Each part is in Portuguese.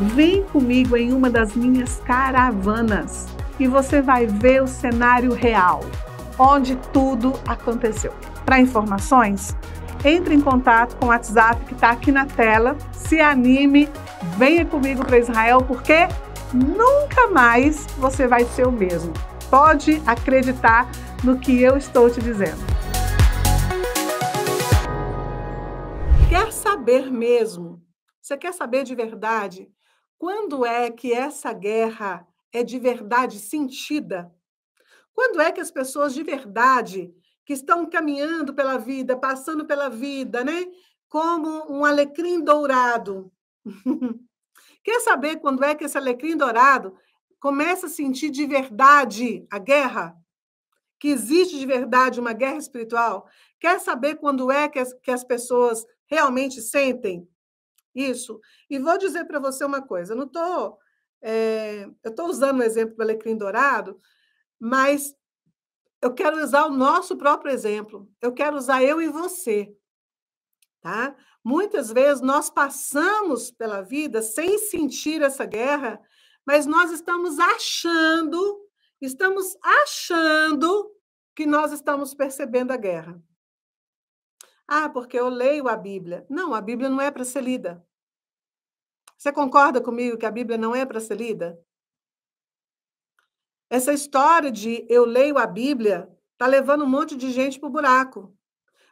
Vem comigo em uma das minhas caravanas e você vai ver o cenário real, onde tudo aconteceu. Para informações, entre em contato com o WhatsApp que está aqui na tela, se anime, venha comigo para Israel, porque nunca mais você vai ser o mesmo. Pode acreditar no que eu estou te dizendo. Quer saber mesmo? Você quer saber de verdade? Quando é que essa guerra é de verdade sentida? Quando é que as pessoas de verdade, que estão caminhando pela vida, passando pela vida, né? Como um alecrim dourado. Quer saber quando é que esse alecrim dourado começa a sentir de verdade a guerra? Que existe de verdade uma guerra espiritual? Quer saber quando é que as pessoas realmente sentem isso? E vou dizer para você uma coisa, eu estou usando o exemplo do alecrim dourado, mas eu quero usar o nosso próprio exemplo. Eu quero usar eu e você, tá? Muitas vezes nós passamos pela vida sem sentir essa guerra, mas nós estamos achando que nós estamos percebendo a guerra. Ah, porque eu leio a Bíblia. Não, a Bíblia não é para ser lida. Você concorda comigo que a Bíblia não é para ser lida? Essa história de eu leio a Bíblia está levando um monte de gente para o buraco.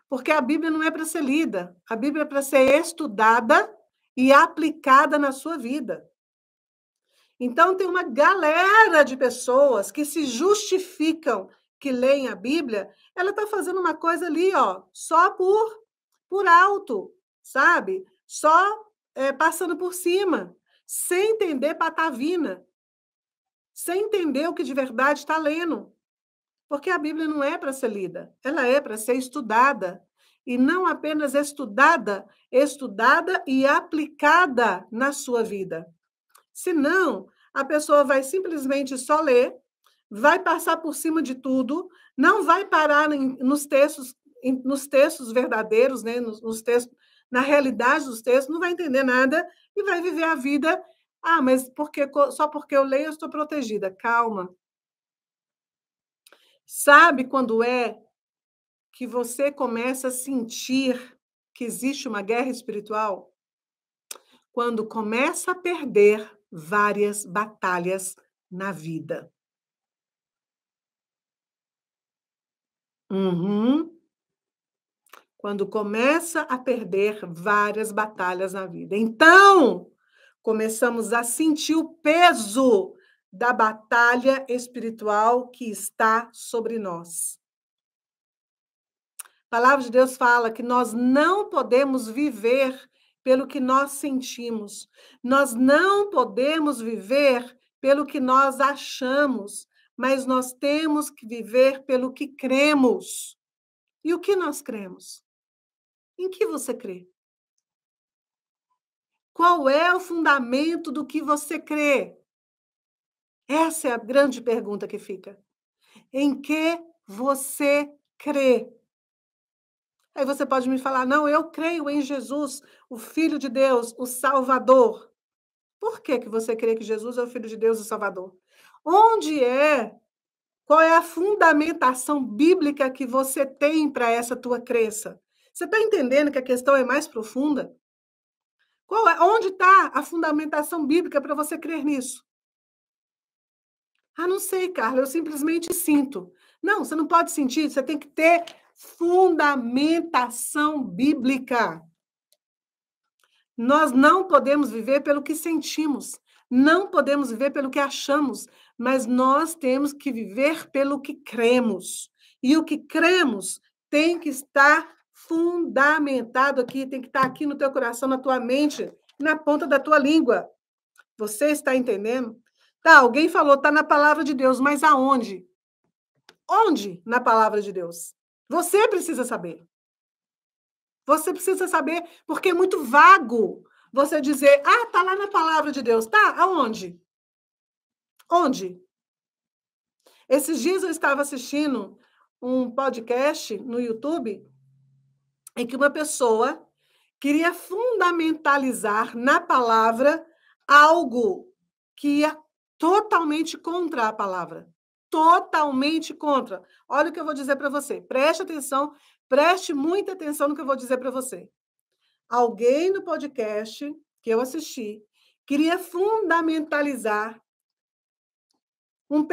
Porque a Bíblia não é para ser lida. A Bíblia é para ser estudada e aplicada na sua vida. Então, tem uma galera de pessoas que se justificam que leem a Bíblia, ela está fazendo uma coisa ali, ó, só por alto, sabe? Só passando por cima, sem entender patavina, sem entender o que de verdade está lendo. Porque a Bíblia não é para ser lida, ela é para ser estudada. E não apenas estudada e aplicada na sua vida. Senão, a pessoa vai simplesmente só ler, vai passar por cima de tudo, não vai parar nos textos verdadeiros, né? nos textos, na realidade dos textos, não vai entender nada e vai viver a vida. Ah, mas só porque eu leio eu estou protegida. Calma. Sabe quando é que você começa a sentir que existe uma guerra espiritual? Quando começa a perder várias batalhas na vida. Quando começa a perder várias batalhas na vida. Então, começamos a sentir o peso da batalha espiritual que está sobre nós. A palavra de Deus fala que nós não podemos viver pelo que nós sentimos. Nós não podemos viver pelo que nós achamos, mas nós temos que viver pelo que cremos. E o que nós cremos? Em que você crê? Qual é o fundamento do que você crê? Essa é a grande pergunta que fica. Em que você crê? Aí você pode me falar, não, eu creio em Jesus, o Filho de Deus, o Salvador. Por que você crê que Jesus é o Filho de Deus e o Salvador? Qual é a fundamentação bíblica que você tem para essa tua crença? Você está entendendo que a questão é mais profunda? Onde está a fundamentação bíblica para você crer nisso? Ah, não sei, Carla, eu simplesmente sinto. Não, você não pode sentir, você tem que ter fundamentação bíblica. Nós não podemos viver pelo que sentimos, não podemos viver pelo que achamos, mas nós temos que viver pelo que cremos. E o que cremos tem que estar fundamentado aqui, tem que estar aqui no teu coração, na tua mente, na ponta da tua língua. Você está entendendo? Tá, alguém falou, está na palavra de Deus, mas aonde? Onde na palavra de Deus? Você precisa saber. Você precisa saber, porque é muito vago você dizer, está lá na palavra de Deus. Tá, aonde? Onde? Esses dias eu estava assistindo um podcast no YouTube em que uma pessoa queria fundamentalizar na palavra algo que ia totalmente contra a palavra. Totalmente contra. Olha o que eu vou dizer para você. Preste atenção, preste muita atenção no que eu vou dizer para você. Alguém no podcast que eu assisti queria fundamentalizar um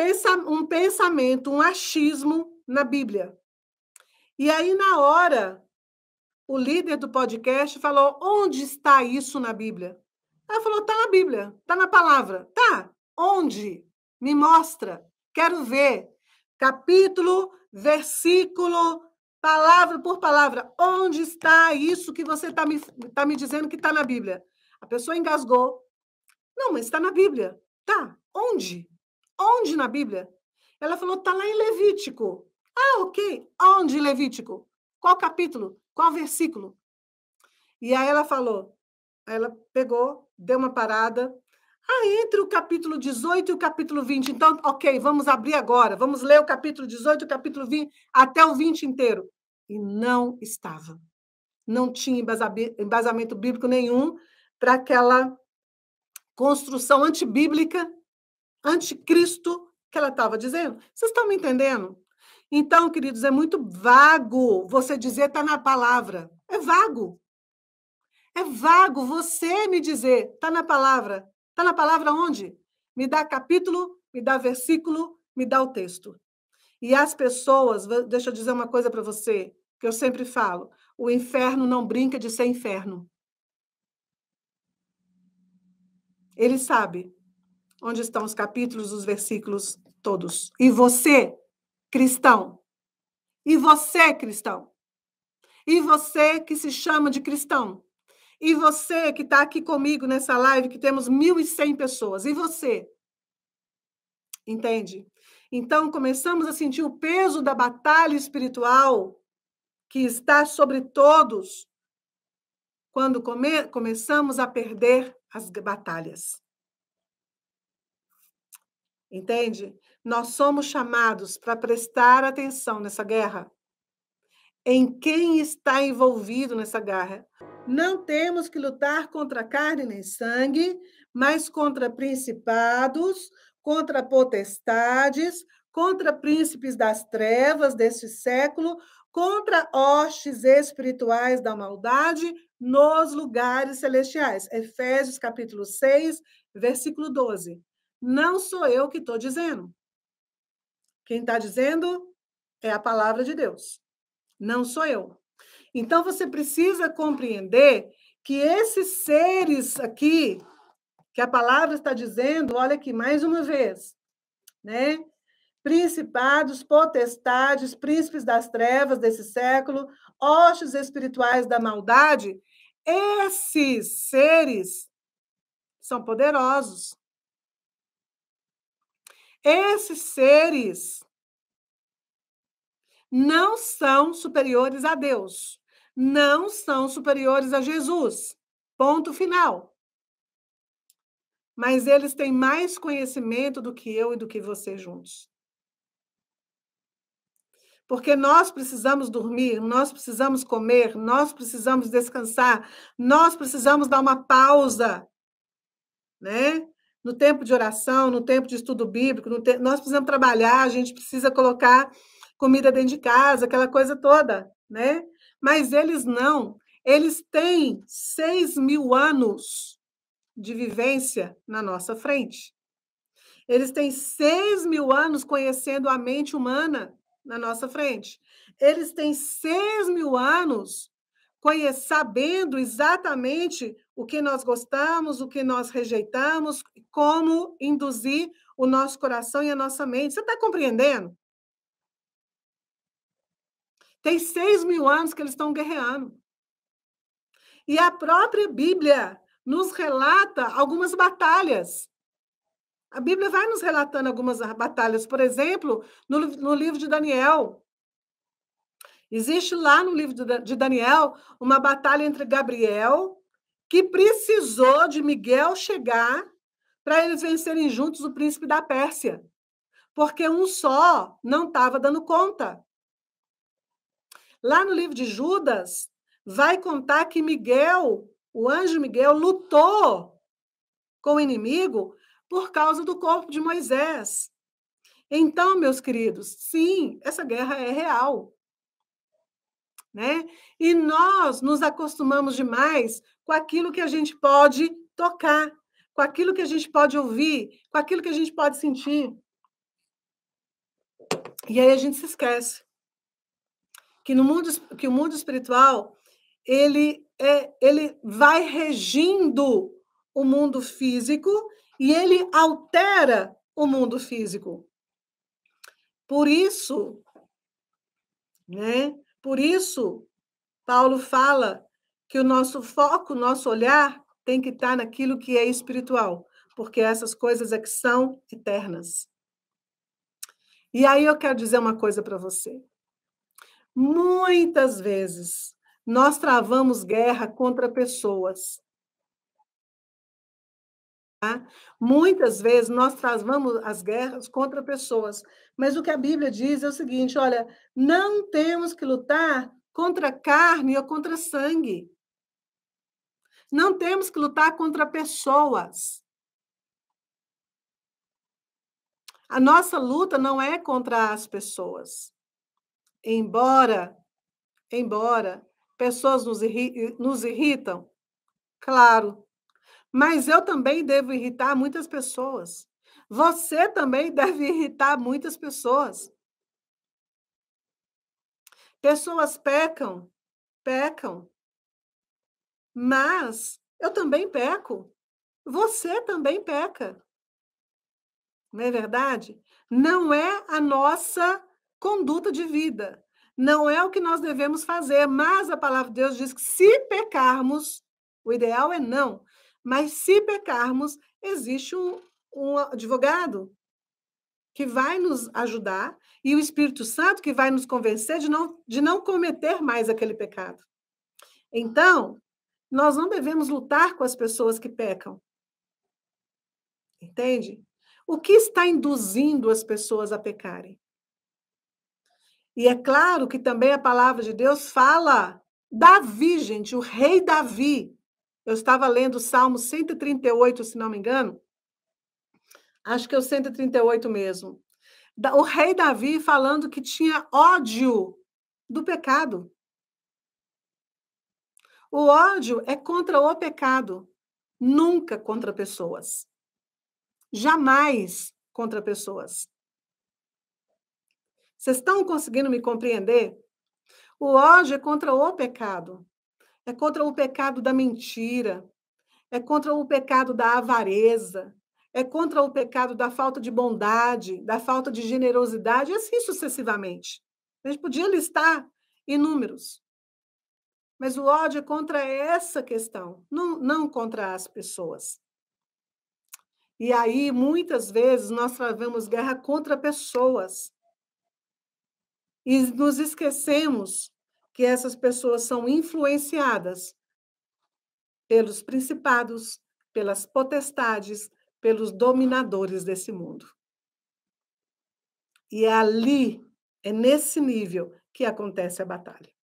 pensamento, um achismo na Bíblia. E aí, na hora, o líder do podcast falou: onde está isso na Bíblia? Ela falou: está na Bíblia, está na palavra. Tá, onde? Me mostra, quero ver. Capítulo, versículo, palavra por palavra. Onde está isso que você está me dizendo que está na Bíblia? A pessoa engasgou. Não, mas está na Bíblia. Tá, onde? Onde na Bíblia? Ela falou: está lá em Levítico. Ah, ok. Onde Levítico? Qual capítulo? Qual versículo? E aí ela pegou, deu uma parada. Ah, entre o capítulo 18 e o capítulo 20. Então, ok, vamos abrir agora. Vamos ler o capítulo 18 e o capítulo 20, até o 20 inteiro. E não estava. Não tinha embasamento bíblico nenhum para aquela construção antibíblica, anticristo que ela estava dizendo. Vocês estão me entendendo? Então, queridos, é muito vago você dizer está na palavra. É vago. É vago você me dizer está na palavra. Está na palavra onde? Me dá capítulo, me dá versículo, me dá o texto. E as pessoas, deixa eu dizer uma coisa para você, que eu sempre falo, o inferno não brinca de ser inferno. Ele sabe onde estão os capítulos, os versículos todos. E você, cristão, e você, cristão, e você que se chama de cristão, e você que está aqui comigo nessa live, que temos 1.100 pessoas, e você, entende? Então, começamos a sentir o peso da batalha espiritual que está sobre todos quando começamos a perder as batalhas. Entende? Nós somos chamados para prestar atenção nessa guerra, em quem está envolvido nessa guerra. Não temos que lutar contra carne nem sangue, mas contra principados, contra potestades, contra príncipes das trevas deste século, contra hostes espirituais da maldade nos lugares celestiais. Efésios capítulo 6, versículo 12. Não sou eu que estou dizendo. Quem está dizendo é a palavra de Deus. Não sou eu. Então, você precisa compreender que esses seres aqui, que a palavra está dizendo, olha aqui, mais uma vez, né? Principados, potestades, príncipes das trevas desse século, hostes espirituais da maldade, esses seres são poderosos. Esses seres não são superiores a Deus, não são superiores a Jesus. Ponto final. Mas eles têm mais conhecimento do que eu e do que você juntos. Porque nós precisamos dormir, nós precisamos comer, nós precisamos descansar, nós precisamos dar uma pausa, né? No tempo de oração, no tempo de estudo bíblico, nós precisamos trabalhar, a gente precisa colocar comida dentro de casa, aquela coisa toda, né? Mas eles não. Eles têm 6.000 anos de vivência na nossa frente. Eles têm 6.000 anos conhecendo a mente humana na nossa frente. Eles têm 6.000 anos sabendo exatamente o que nós gostamos, o que nós rejeitamos, como induzir o nosso coração e a nossa mente. Você está compreendendo? Tem 6.000 anos que eles estão guerreando. E a própria Bíblia nos relata algumas batalhas. A Bíblia vai nos relatando algumas batalhas. Por exemplo, no livro de Daniel. Existe lá no livro de Daniel uma batalha entre Gabriel, que precisou de Miguel chegar para eles vencerem juntos o príncipe da Pérsia. Porque um só não estava dando conta. Lá no livro de Judas, vai contar que Miguel, o anjo Miguel, lutou com o inimigo por causa do corpo de Moisés. Então, meus queridos, sim, essa guerra é real, né? E nós nos acostumamos demais com aquilo que a gente pode tocar, com aquilo que a gente pode ouvir, com aquilo que a gente pode sentir. E aí a gente se esquece que o mundo espiritual ele vai regindo o mundo físico e ele altera o mundo físico. Por isso, né? Por isso, Paulo fala que o nosso foco, o nosso olhar tem que estar naquilo que é espiritual, porque essas coisas é que são eternas. E aí eu quero dizer uma coisa para você. Muitas vezes nós travamos guerra contra pessoas. Tá? Muitas vezes nós travamos as guerras contra pessoas. Mas o que a Bíblia diz é o seguinte: olha, não temos que lutar contra carne ou contra sangue. Não temos que lutar contra pessoas. A nossa luta não é contra as pessoas. Embora pessoas nos irritam, claro, mas eu também devo irritar muitas pessoas. Você também deve irritar muitas pessoas. Pessoas pecam, mas eu também peco. Você também peca. Não é verdade? Não é a nossa conduta de vida. Não é o que nós devemos fazer, mas a palavra de Deus diz que se pecarmos, o ideal é não, mas se pecarmos, existe um advogado que vai nos ajudar e o Espírito Santo que vai nos convencer de não cometer mais aquele pecado. Então, nós não devemos lutar com as pessoas que pecam. Entende? O que está induzindo as pessoas a pecarem? E é claro que também a palavra de Deus fala. Davi, gente, o rei Davi. Eu estava lendo o Salmo 138, se não me engano. Acho que é o 138 mesmo. O rei Davi falando que tinha ódio do pecado. O ódio é contra o pecado, nunca contra pessoas. Jamais contra pessoas. Vocês estão conseguindo me compreender? O ódio é contra o pecado. É contra o pecado da mentira. É contra o pecado da avareza. É contra o pecado da falta de bondade, da falta de generosidade, e assim sucessivamente. A gente podia listar inúmeros. Mas o ódio é contra essa questão, não contra as pessoas. E aí, muitas vezes, nós travamos guerra contra pessoas. E nos esquecemos que essas pessoas são influenciadas pelos principados, pelas potestades, pelos dominadores desse mundo. E é ali, é nesse nível que acontece a batalha.